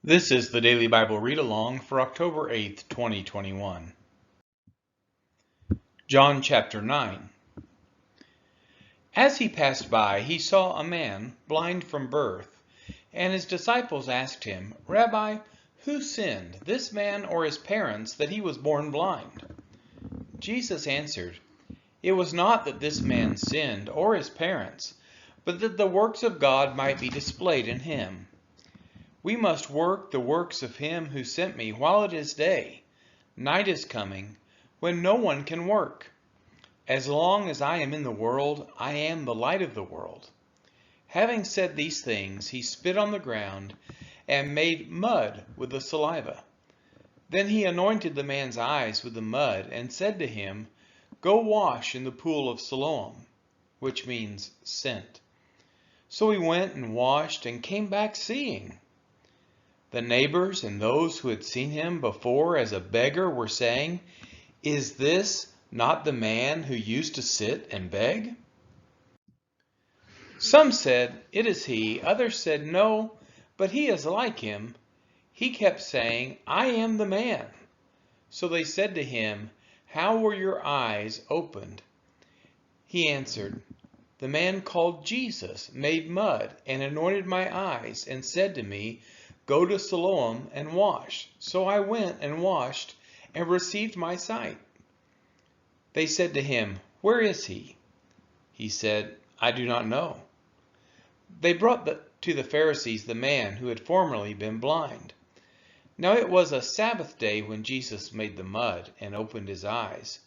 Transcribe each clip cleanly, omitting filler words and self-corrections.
This is the Daily Bible Read Along for October 8th, 2021. John chapter 9. As he passed by, he saw a man blind from birth, and his disciples asked him, "Rabbi, who sinned, this man or his parents, that he was born blind?" Jesus answered, "It was not that this man sinned or his parents, but that the works of God might be displayed in him. We must work the works of him who sent me while it is day. Night is coming, when no one can work. As long as I am in the world, I am the light of the world." Having said these things, he spit on the ground and made mud with the saliva. Then he anointed the man's eyes with the mud and said to him, "Go wash in the pool of Siloam," which means sent. So he went and washed and came back seeing. The neighbors and those who had seen him before as a beggar were saying, "Is this not the man who used to sit and beg?" Some said, "It is he." Others said, "No, but he is like him." He kept saying, "I am the man." So they said to him, "How were your eyes opened?" He answered, "The man called Jesus made mud and anointed my eyes and said to me, 'Go to Siloam and wash.' So I went and washed and received my sight." They said to him, "Where is he?" He said, "I do not know." They brought to the Pharisees the man who had formerly been blind. Now it was a Sabbath day when Jesus made the mud and opened his eyes.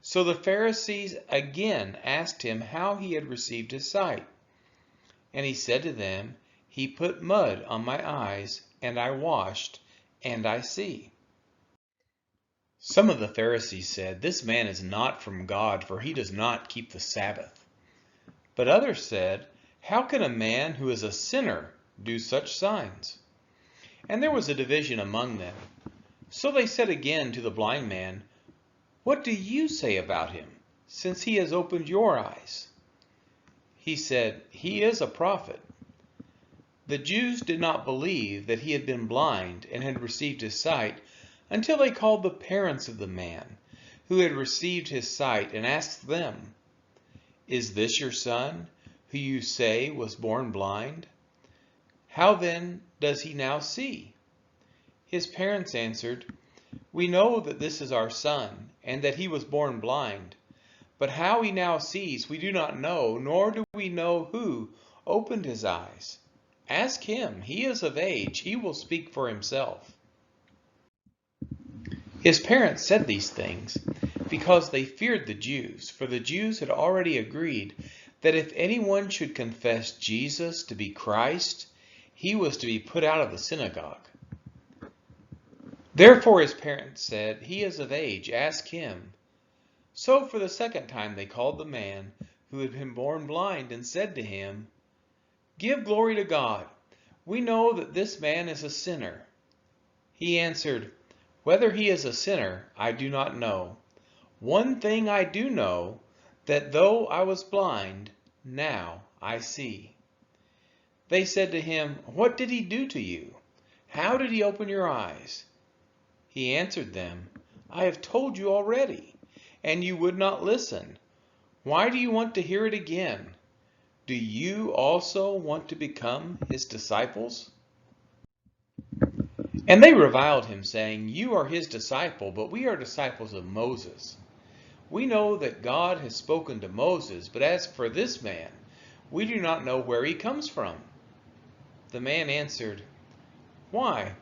So the Pharisees again asked him how he had received his sight. And he said to them, "He put mud on my eyes, and I washed, and I see." Some of the Pharisees said, "This man is not from God, for he does not keep the Sabbath." But others said, "How can a man who is a sinner do such signs?" And there was a division among them. So they said again to the blind man, "What do you say about him, since he has opened your eyes?" He said, "He is a prophet." The Jews did not believe that he had been blind and had received his sight until they called the parents of the man who had received his sight and asked them, "Is this your son, who you say was born blind? How then does he now see?" His parents answered, "We know that this is our son, and that he was born blind. But how he now sees we do not know, nor do we know who opened his eyes. Ask him, he is of age, he will speak for himself." His parents said these things because they feared the Jews, for the Jews had already agreed that if anyone should confess Jesus to be Christ, he was to be put out of the synagogue. Therefore his parents said, "He is of age, ask him." So for the second time they called the man who had been born blind and said to him, "Give glory to God. We know that this man is a sinner." He answered, "Whether he is a sinner, I do not know. One thing I do know, that though I was blind, now I see." They said to him, "What did he do to you? How did he open your eyes?" He answered them, "I have told you already, and you would not listen. Why do you want to hear it again? Do you also want to become his disciples?" And they reviled him, saying, "You are his disciple, but we are disciples of Moses. We know that God has spoken to Moses, but as for this man, we do not know where he comes from." The man answered, "Why,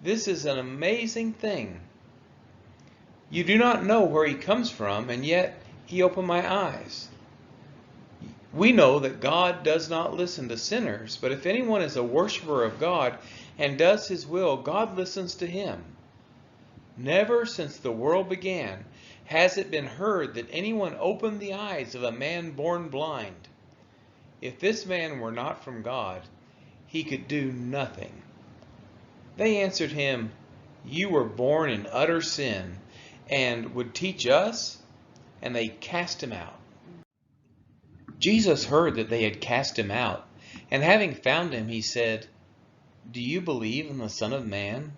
this is an amazing thing. You do not know where he comes from, and yet he opened my eyes. We know that God does not listen to sinners, but if anyone is a worshiper of God and does his will, God listens to him. Never since the world began has it been heard that anyone opened the eyes of a man born blind. If this man were not from God, he could do nothing." They answered him, "You were born in utter sin, and would teach us?" And they cast him out. Jesus heard that they had cast him out, and having found him, he said, "Do you believe in the Son of Man?"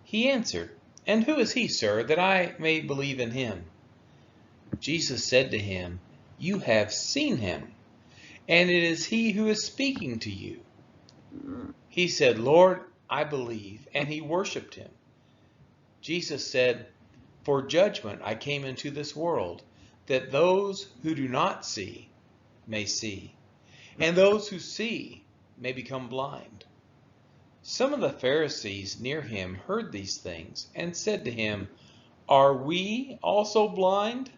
He answered, "And who is he, sir, that I may believe in him?" Jesus said to him, "You have seen him, and it is he who is speaking to you." He said, "Lord, I believe," and he worshipped him. Jesus said, "For judgment I came into this world, that those who do not see may see, and those who see may become blind." Some of the Pharisees near him heard these things and said to him, "Are we also blind?"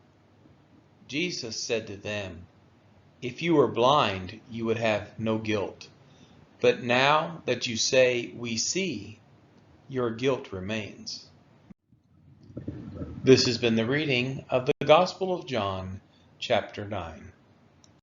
Jesus said to them, "If you were blind, you would have no guilt. But now that you say, 'We see,' your guilt remains." This has been the reading of the Gospel of John, chapter 9.